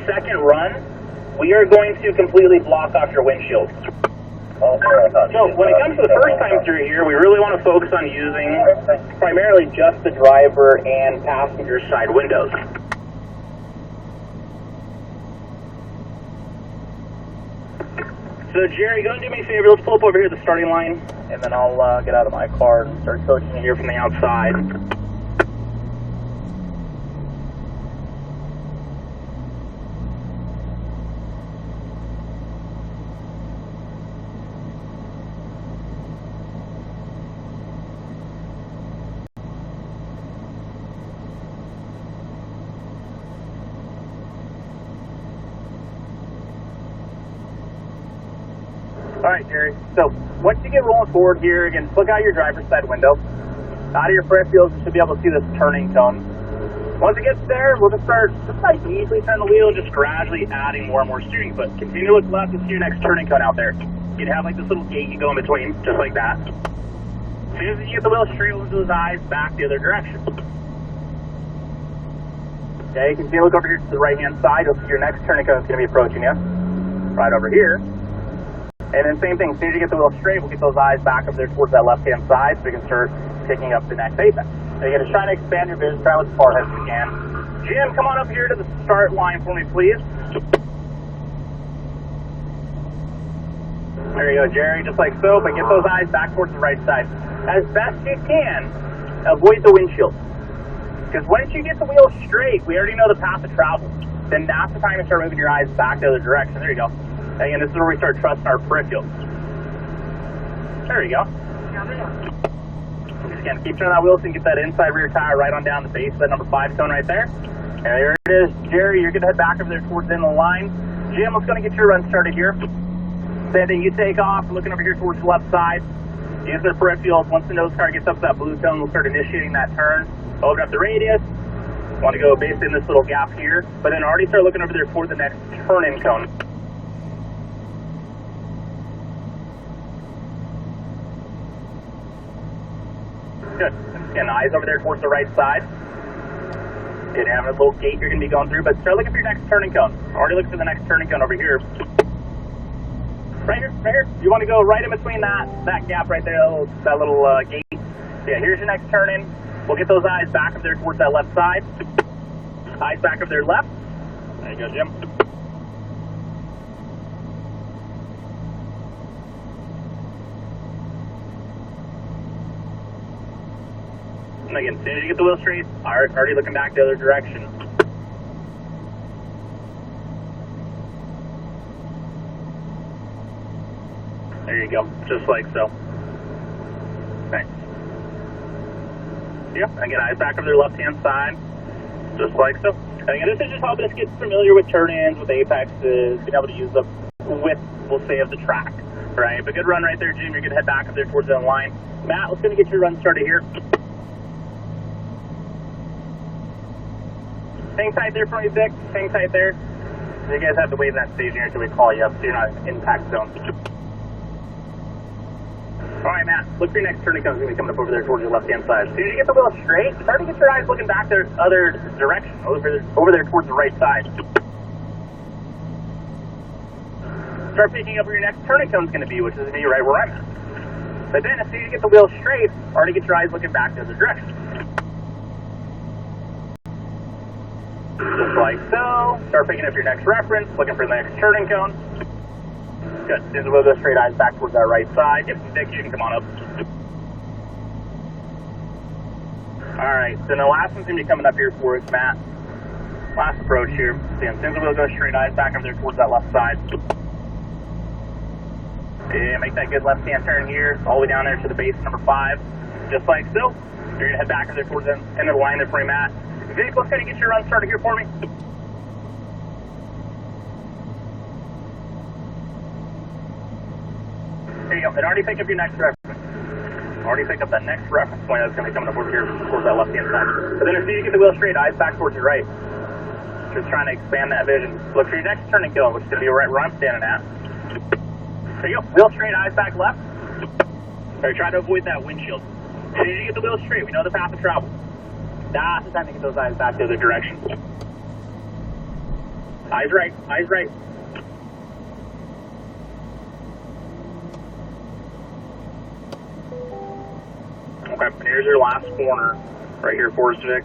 second run, we are going to completely block off your windshield. So when it comes to the first time through here, we really want to focus on using primarily just the driver and passenger side windows. So Jerry, go and do me a favor, let's pull up over here at the starting line, and then I'll get out of my car and start coaching you here from the outside. All right, Jerry. So once you get rolling forward here, again, look out your driver's side window. Out of your peripherals, you should be able to see this turning cone. Once it gets there, we'll just start like easily turn the wheel, just gradually adding more and more steering foot. Continue to look left and see your next turning cone out there. You'd have like this little gate you go in between, just like that. As soon as you get the wheel straight, look those eyes back the other direction. Okay, continue to look over here to the right-hand side. You'll see your next turning cone is going to be approaching you. Right over here. And then same thing, as soon as you get the wheel straight, we'll get those eyes back up there towards that left-hand side so we can start picking up the next apex. So you're going to try to expand your vision, try to look as far ahead as you can. Jim, come on up here to the start line for me, please. There you go, Jerry, just like so, but get those eyes back towards the right side. As best you can, avoid the windshield. Because once you get the wheel straight, we already know the path of travel. Then that's the time to start moving your eyes back the other direction. There you go. Again, this is where we start trusting our peripherals. There you go. Just again, keep turning that wheel so you can get that inside rear tire right on down the base of that number 5 cone right there. And there it is. Jerry, you're going to head back over there towards the end of the line. Jim, let's go and get your run started here. Same thing, you take off, looking over here towards the left side. Use the peripherals. Once the nose car gets up to that blue cone, we'll start initiating that turn. Open up the radius. Want to go basically in this little gap here, but then already start looking over there for the next turn-in cone. Good. Again, eyes over there towards the right side. Good, having a little gate you're going to be going through, but start looking for your next turning cone. Already looking for the next turning cone over here. Right here, right here. You want to go right in between that gap right there, that little gate. Yeah, here's your next turn in. We'll get those eyes back up there towards that left side. Eyes back up there left. There you go, Jim. And again, as soon as you get the wheel straight, already looking back the other direction. There you go, just like so. Thanks. Yep, again, eyes back over their left-hand side, just like so. And again, this is just helping us get familiar with turn-ins, with apexes, being able to use the width, we'll say, of the track, right? But good run right there, Jim. You're going to head back up there towards the line. Matt, let's go and get your run started here. Hang tight there for me, Vic. Hang tight there. You guys have to wait in that station here until we call you up so you're not in impact zone. All right, Matt, look for your next turning cone. It's going to be coming up over there towards your left-hand side. As soon as you get the wheel straight, start to get your eyes looking back the other direction, over there towards the right side. Start picking up where your next turning cone is going to be, which is going to be right where I'm at. But then as soon as you get the wheel straight, already get your eyes looking back the other direction. Just like so. Start picking up your next reference, looking for the next turning cone. Good. As soon as the wheel goes straight, eyes back towards that right side. Yep, Dick, you can come on up. Alright, so the last one's going to be coming up here for us, Matt. Last approach here. See, as soon as the wheel goes straight, eyes back over there towards that left side. Yeah, make that good left-hand turn here, all the way down there to the base number 5. Just like so. You're going to head back over there towards the end of the line there for you, Matt. Vic, let's go and get your run started here for me. There you go. And already pick up your next reference. Already pick up that next reference point that's going to be coming up over here towards that left-hand side. But then as soon as you get the wheel straight, eyes back towards your right. Just trying to expand that vision. Look for your next turning cone, which is going to be right where I'm standing at. There you go. Wheel straight, eyes back left. Or try to avoid that windshield. As soon as you get the wheel straight, we know the path of travel. That's the time to get those eyes back the other direction. Eyes right, eyes right. Okay, and here's your last corner, right here, Forest Vic.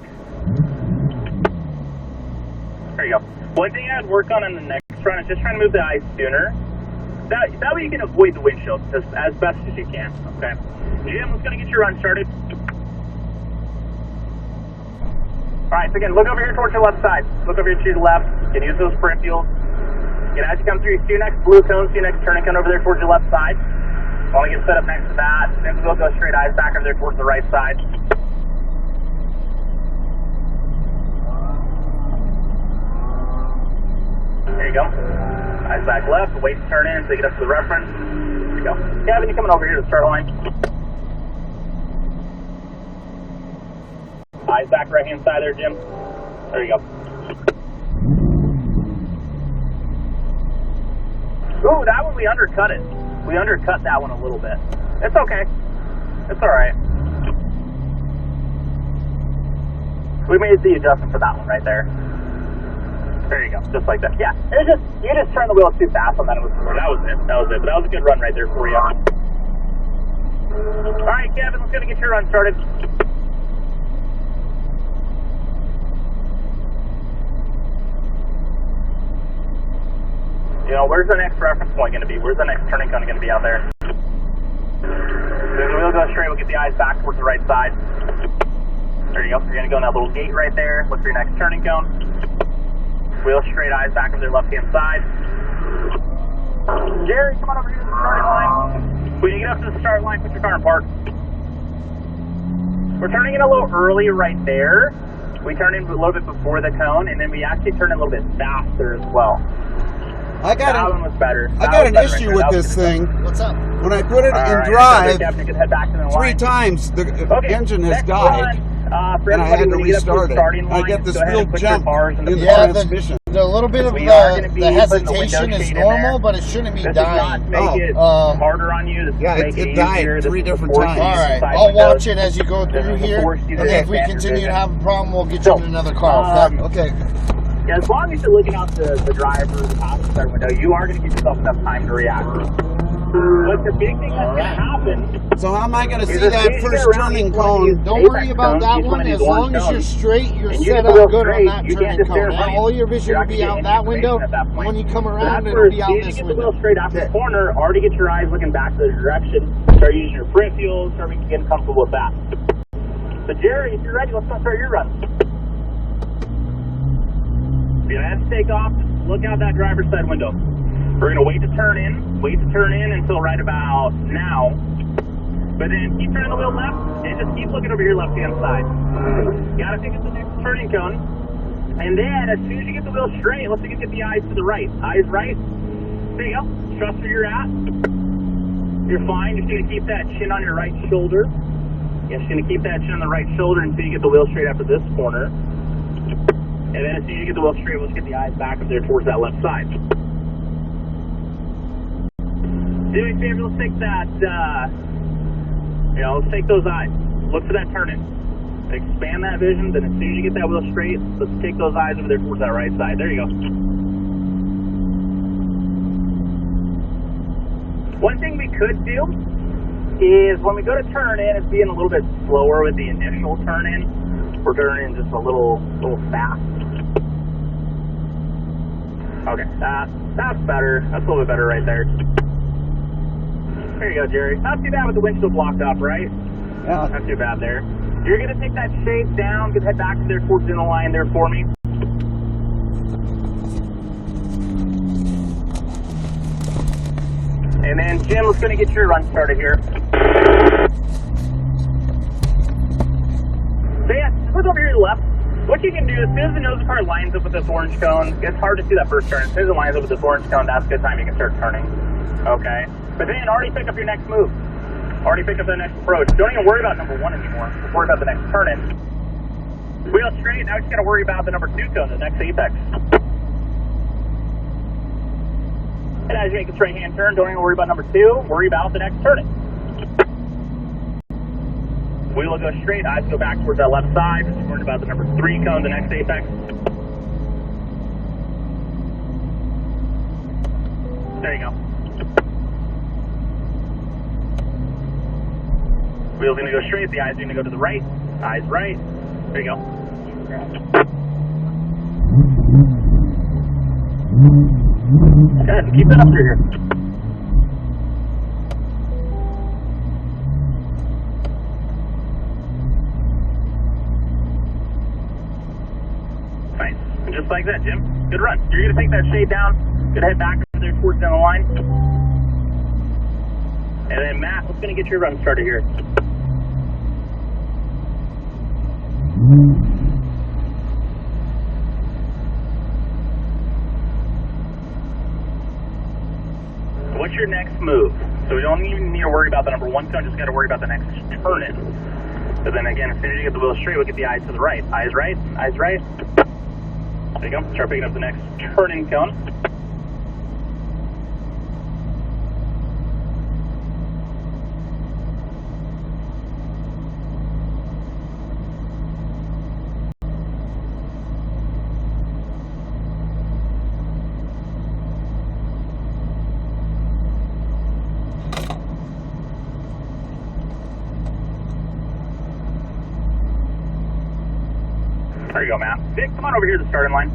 There you go. One thing I'd work on in the next run is just trying to move the eyes sooner. That way you can avoid the windshield just as best as you can, okay? Jim, let's go get your run started. Alright, so again, look over here towards your left side. Look over here to your left. You can use those peripherals. And as you come through, you see your next blue cone, see your next turning cone over there towards your left side. Want to get set up next to that. Then we'll go straight eyes back over there towards the right side. There you go. Eyes back left, wait to turn in so you get up to the reference. There you go. Kevin, you coming over here to the start line. Eyes back right hand side there, Jim. There you go. Ooh, that one we undercut it. We undercut that one a little bit. It's okay. It's alright. We made the adjustment for that one right there. There you go, just like that. Yeah, it was just, you just turned the wheel too fast on that. That was it. But that was a good run right there for you. Alright, Kevin, let's go get your run started. You know, where's the next reference point going to be? Where's the next turning cone going to be out there? Then we'll go straight, we'll get the eyes back towards the right side. There you go. You're going to go in that little gate right there. Look for your next turning cone. Wheel straight, eyes back on their left-hand side. Jerry, come on over here to the starting line. When you get up to the start line, put your car in park. We're turning in a little early right there. We turn in a little bit before the cone, and then we actually turn in a little bit faster as well. I got an issue with this thing. What's up? When I put it in drive, 3 times the engine has died, and I had to restart it. I get this real jump in the transmission. The little bit of the hesitation is normal, but it shouldn't be dying. Harder on you. Yeah, it died 3 different times. All right, I'll watch it as you go through here, and if we continue to have a problem, we'll get you in another car. Okay. Yeah, as long as you're looking out the driver, the passenger window, you are going to give yourself enough time to react. But the big thing that's going to happen... So how am I going to see that first turning cone? Don't worry about that one. As long as you're straight, you're set up good on that turning cone. All your vision will be out that window. When you come around, it'll be out this window. You get the wheel straight after the corner, already get your eyes looking back to the direction. Start using your peripherals, start getting comfortable with that. So Jerry, if you're ready, let's go start your run. You're going to have to take off, look out that driver's side window. We're going to wait to turn in until right about now. But then keep turning the wheel left and just keep looking over your left-hand side. You got to pick up the next turning cone. And then as soon as you get the wheel straight, let's get the eyes to the right. Eyes right. There you go. Trust where you're at. You're fine. You're just going to keep that chin on your right shoulder. You're just going to keep that chin on the right shoulder until you get the wheel straight after this corner. And then as soon as you get the wheel straight, let's get the eyes back up there towards that left side. Do me a favor, let's take that, let's take those eyes. Look for that turn in. Expand that vision, then as soon as you get that wheel straight, let's take those eyes over there towards that right side. There you go. One thing we could do is when we go to turn in, it's being a little bit slower with the initial turn in. We're turning in just a little fast. Okay, that's better. That's a little bit better right there. There you go, Jerry. Not too bad with the windshield blocked up, right? Yeah. Not too bad there. You're going to take that shape down, head back to there towards the end of the line there for me. And then, Jim, let's going to get your run started here. So yeah, look over here to the left. What you can do, as soon as the nose of the car lines up with this orange cone, it's hard to see that first turn. As soon as it lines up with this orange cone, that's a good time you can start turning. Okay? But then already pick up your next move. Already pick up the next approach. Don't even worry about number 1 anymore. Just worry about the next turn in. Wheel straight, now you just got to worry about the number 2 cone, the next apex. And as you make a straight hand turn, don't even worry about number 2, worry about the next turn in. Wheel will go straight, eyes go back towards that left side. Just worried about the number 3 cone, the next apex. There you go. Wheel's gonna go straight, the eyes are gonna go to the right. Eyes right. There you go. Good, keep that up through here. Nice. And just like that, Jim. Good run. You're gonna take that shade down. Good, head back there towards down the line. And then Matt, let's gonna get your run started here. What's your next move? So we don't even need to worry about the number 1 cone, just got to worry about the next turn in. So then again, as soon as you get the wheel straight, we'll get the eyes to the right. Eyes right, eyes right. There you go. Start picking up the next turn in cone. There you go, Matt. Vic, come on over here to the starting line.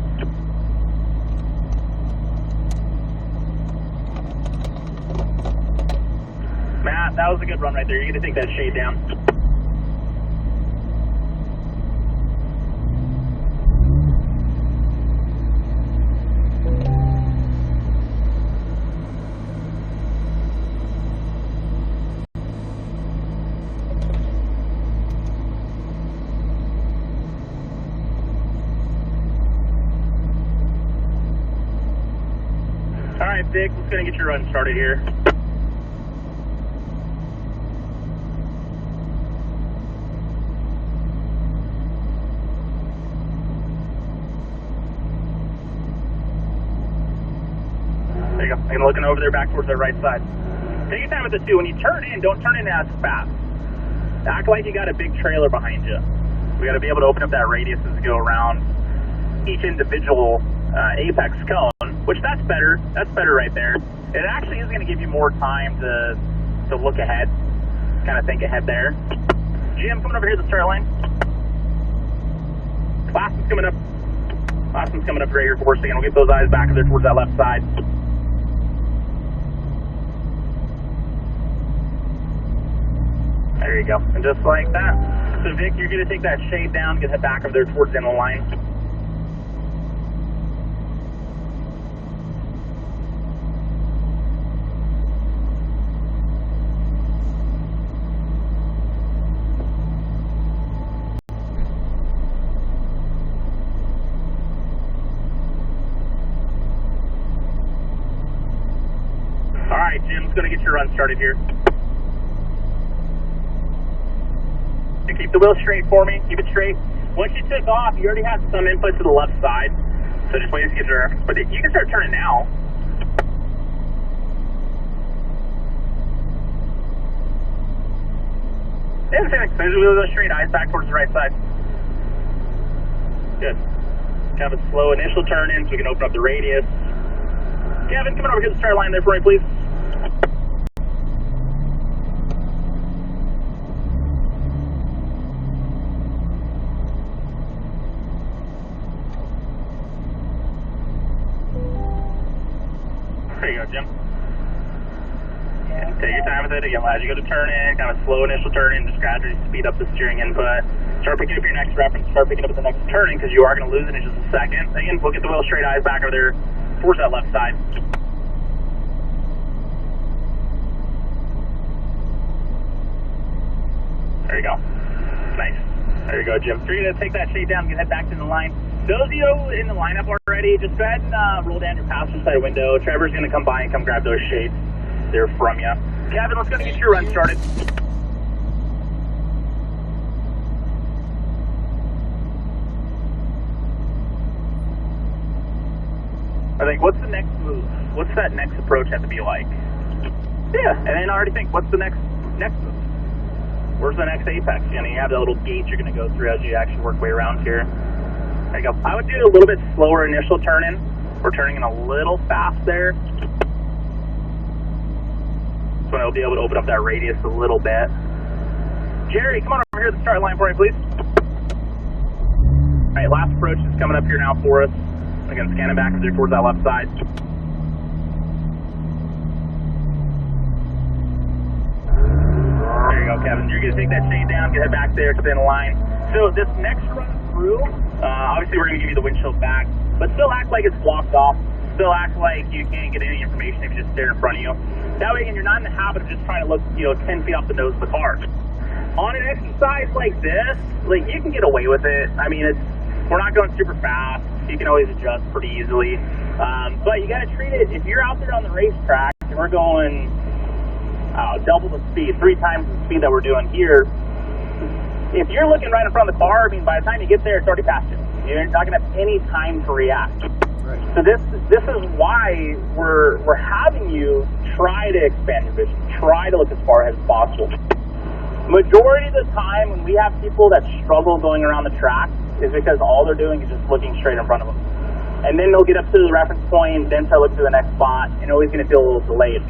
Matt, that was a good run right there. You're going to take that shade down. All right, Vic, let's go and get your run started here. There you go. And looking over there back towards the right side. Take your time with the 2. When you turn in, don't turn in as fast. Act like you got a big trailer behind you. We got to be able to open up that radius as we go around each individual apex cone. Which that's better. That's better right there. It actually is going to give you more time to look ahead, kind of think ahead there. Jim, coming over here to the start line. Last one's coming up. Last one's coming up right here for a second. We'll get those eyes back there towards that left side. There you go. And just like that. So Vic, you're going to take that shade down, get head back over there towards the end of the line. All right, Jim's going to get your run started here. So keep the wheel straight for me. Keep it straight. Once you took off, you already had some input to the left side. So just wait to get there. But you can start turning now. Yeah, same thing. The wheel goes straight, eyes back towards the right side. Good. Kind of a slow initial turn in so we can open up the radius. Kevin, come on over to the start line there for me, please. There you go, Jim. Yeah, take your time with it. Again, as you go to turn in, kind of slow initial turn in, just gradually speed up the steering input. Start picking up your next reference, start picking up the next turning because you are going to lose it in just a second. Again, we'll get the wheel straight, eyes back over there towards that left side. There you go. Nice. There you go, Jim. So you're going to take that shade down and head back to the line. Those of you in the lineup already, just go ahead and roll down your passenger side window. Trevor's going to come by and come grab those shades there from you. Kevin, let's go and get your run started. I think, what's the next move? What's that next approach have to be like? Yeah, and then I already think, what's the next move? Where's the next apex? You know, you have that little gate you're going to go through as you actually work way around here. There you go. I would do a little bit slower initial turn in. We're turning in a little fast there. one will be able to open up that radius a little bit. Jerry, come on over here to the start line for me, please. All right, last approach is coming up here now for us. Again, scanning back there towards that left side. There you go, Kevin. You're going to take that shade down, get it back there, stay in the line. So this next run through, obviously we're going to give you the windshield back, but still act like it's blocked off. Still act like you can't get any information if you just stare in front of you. That way, again, you're not in the habit of just trying to look, 10 feet off the nose of the car. On an exercise like this, like, you can get away with it. I mean, we're not going super fast. You can always adjust pretty easily. But you got to treat it, if you're out there on the racetrack and we're going double the speed, 3 times the speed that we're doing here, if you're looking right in front of the car, I mean, by the time you get there, it's already past you. You're not going to have any time to react. Right. So this is why we're having you try to expand your vision, try to look as far ahead as possible. Majority of the time when we have people that struggle going around the track is because all they're doing is just looking straight in front of them. And then they'll get up to the reference point, then start looking to the next spot, and always going to feel a little delayed.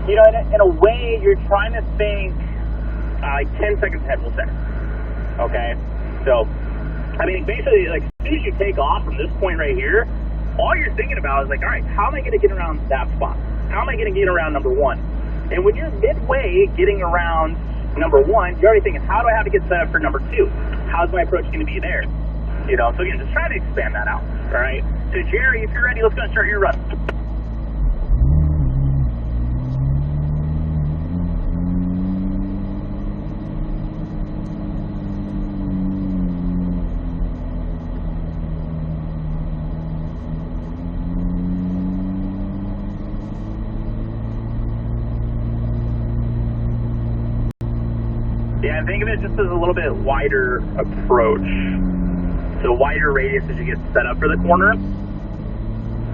In a way, you're trying to think like 10 seconds ahead, we'll say. Okay? So, I mean, basically, like, as soon as you take off from this point right here, all you're thinking about is like, all right, how am I going to get around that spot? How am I going to get around number 1? And when you're midway getting around number 1, you're already thinking, how do I have to get set up for number 2? How's my approach going to be there? So again, just try to expand that out, all right? So Jerry, if you're ready, let's go and start your run. Yeah, think of it just as a little bit wider approach. So wider radius as you get set up for the corner.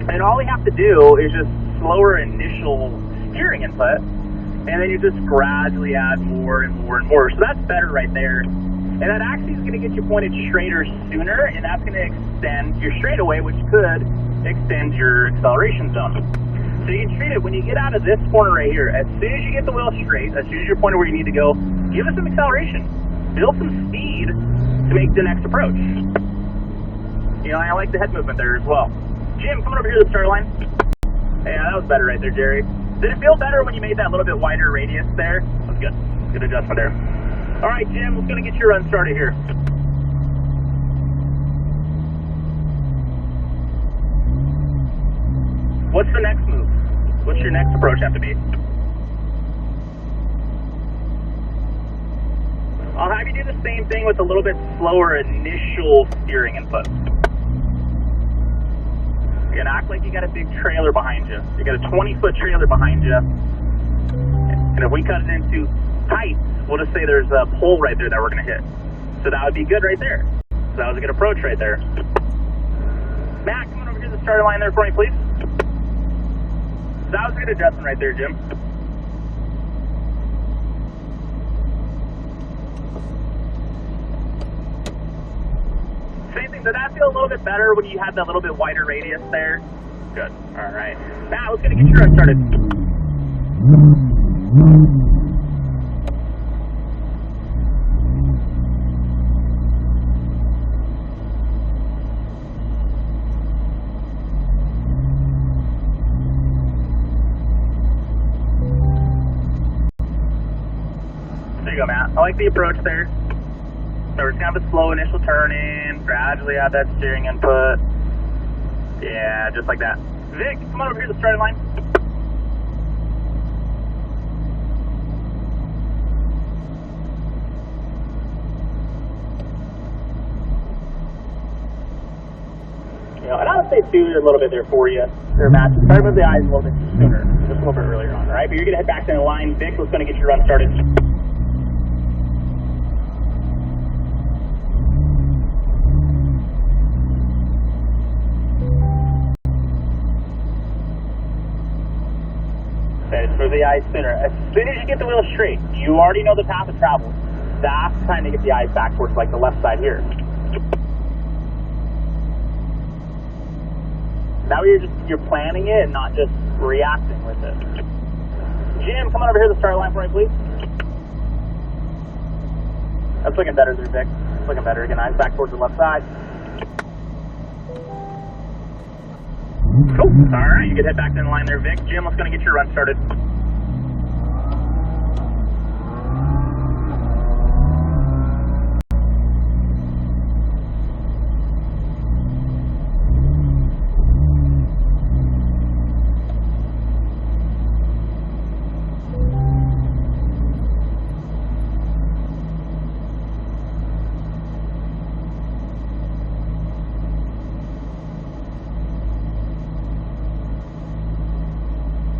And all we have to do is just slower initial steering input, and then you just gradually add more and more and more. So that's better right there. And that actually is going to get you pointed straighter sooner, and that's going to extend your straightaway, which could extend your acceleration zone. So you can treat it, when you get out of this corner right here, as soon as you get the wheel straight, as soon as you're pointed where you need to go, give it some acceleration. Build some speed to make the next approach. I like the head movement there as well. Jim, coming over here to the start line. Yeah, that was better right there, Jerry. Did it feel better when you made that little bit wider radius there? That was good. Good adjustment there. All right, Jim, let's go and get your run started here. What's the next move? What's your next approach have to be? I'll have you do the same thing with a little bit slower initial steering input. You're gonna act like you got a big trailer behind you. You got a 20-foot trailer behind you. And if we cut it into height, we'll just say there's a pole right there that we're gonna hit. So that would be good right there. So that was a good approach right there. Matt, come on over here to the starter line there for me, please. That was a good adjustment right there, Jim. Same thing, did that feel a little bit better when you had that little bit wider radius there? Good, all right. Matt, let's get your run started. There you go, Matt. I like the approach there. So we're just going to have a slow initial turn in, gradually add that steering input. Yeah, just like that. Vic, come on over here to the starting line. And I would say too, a little bit there for you. There, Matt. Try to move the eyes a little bit sooner, just a little bit earlier on, all right? But you're going to head back to the line. Vic, let's go and get your run started. For the eyes sooner. As soon as you get the wheel straight, you already know the path of travel. That's time to get the eyes back towards like the left side here. Now you're planning it and not just reacting with it. Jim, come on over here to the start line for me, please. That's looking better there, Vic. It's looking better. Again, eyes back towards the left side. Cool. All right, you can head back to the line there, Vic. Jim, let's go and get your run started.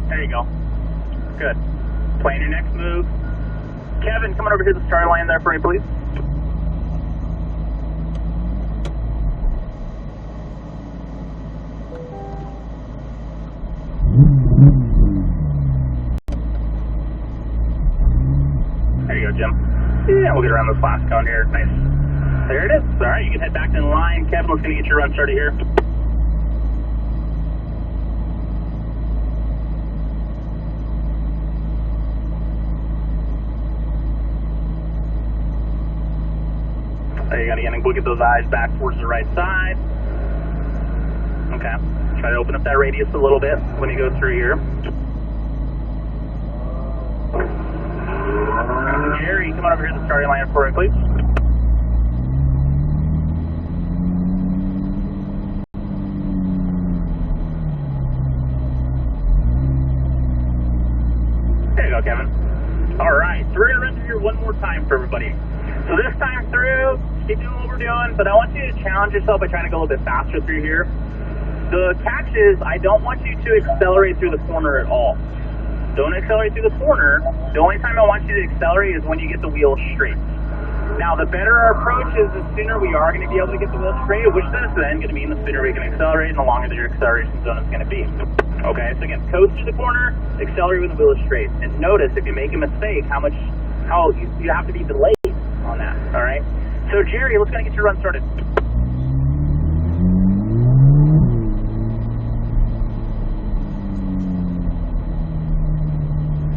There you go. Good. Plan your next move. Kevin, come on over here to the start line there for me, please. There you go, Jim. Yeah, we'll get around this last cone here. Nice. There it is. All right, you can head back to the line. Kevin, let's go get your run started here. There you go, again, and we'll get those eyes back towards the right side. Okay, try to open up that radius a little bit when you go through here. Jerry, come on over here to the starting line for it, please. There you go, Kevin. All right, so we're going to run through here one more time for everybody. So this time through, keep doing what we're doing, but I want you to challenge yourself by trying to go a little bit faster through here. The catch is, I don't want you to accelerate through the corner at all. Don't accelerate through the corner. The only time I want you to accelerate is when you get the wheel straight. Now, the better our approach is, the sooner we are going to be able to get the wheel straight, which is then going to mean the sooner we can accelerate and the longer your acceleration zone is going to be. Okay, so again, coast through the corner, accelerate when the wheel is straight. And notice, if you make a mistake, how you have to be delayed on that, all right? So, Jerry, let's go and get your run started.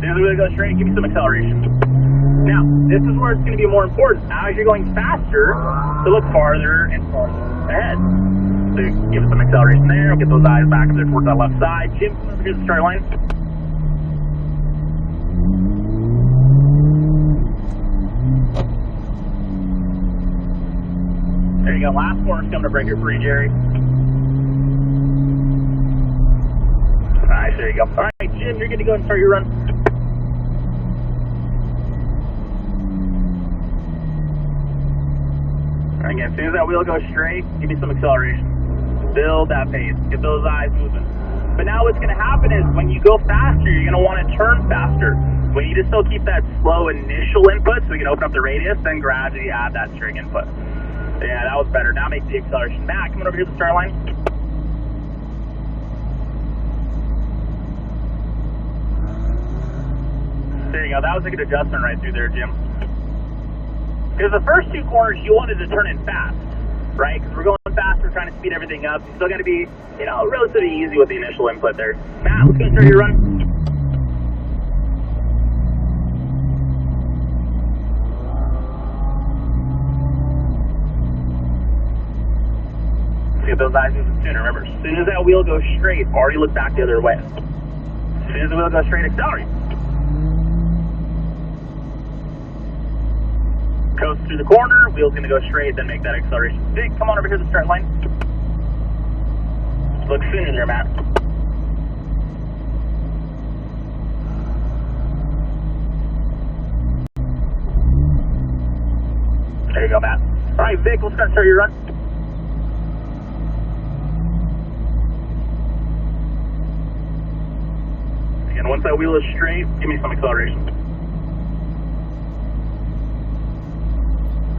As we go straight, give me some acceleration. Now, this is where it's going to be more important. As you're going faster, to look farther and farther ahead. So, give it some acceleration there. We'll get those eyes back there towards that left side. Jim, come over here to the start line. There you go. Last corner's coming to break your free, Jerry. Nice. There you go. All right, Jim, you're good to go and start your run. All right, again, as soon as that wheel goes straight, give me some acceleration. Build that pace. Get those eyes moving. But now what's going to happen is when you go faster, you're going to want to turn faster. We need to still keep that slow initial input so we can open up the radius, then gradually add that string input. Yeah, that was better. Now make the acceleration. Matt, come on over here to the start line. There you go. That was a good adjustment right through there, Jim. Because the first two corners, you wanted to turn in fast, right? Because we're going fast, we're trying to speed everything up. You still got to be, relatively easy with the initial input there. Matt, let's go and start your run. Get those eyes moving sooner. Remember, as soon as that wheel goes straight, already look back the other way. As soon as the wheel goes straight, accelerate. Coast through the corner, wheel's going to go straight, then make that acceleration. Vic, come on over here to the start line. Look sooner there, Matt. There you go, Matt. All right, Vic, let's start your run. And once that wheel is straight, give me some acceleration.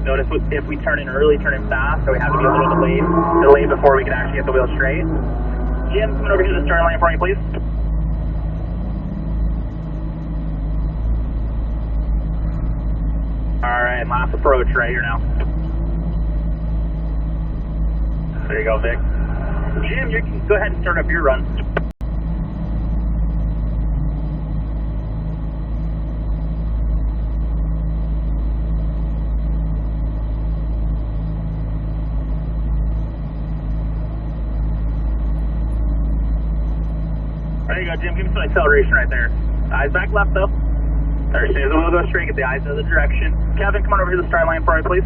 Notice if we turn in early, turn in fast, so we have to be a little delayed before we can actually get the wheel straight. Jim, coming over here to the start line for me, please. All right, last approach right here now. There you go, Vic. Jim, you can go ahead and start up your run. There you go, Jim. Give me some acceleration right there. Eyes back left, though. There, as soon as the wheel goes straight, get the eyes in the direction. Kevin, come on over to the start line for me, please.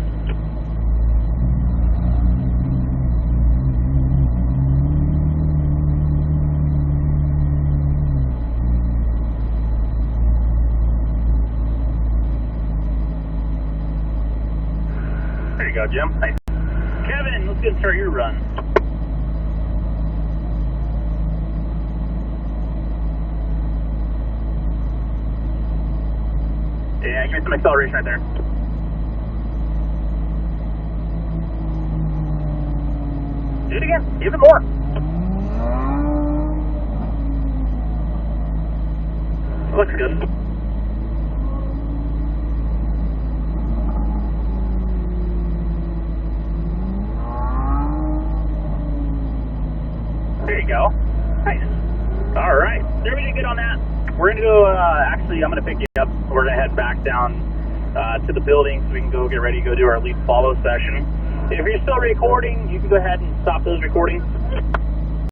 There you go, Jim. Nice. Kevin, let's get start your run. Yeah, give me some acceleration right there. Do it again, even more. Looks good. There you go. Nice. All right. There we did good on that. We're going to go, actually, I'm going to pick you up. We're going to head back down to the building so we can go get ready to go do our lead follow session. If you're still recording, you can go ahead and stop those recordings.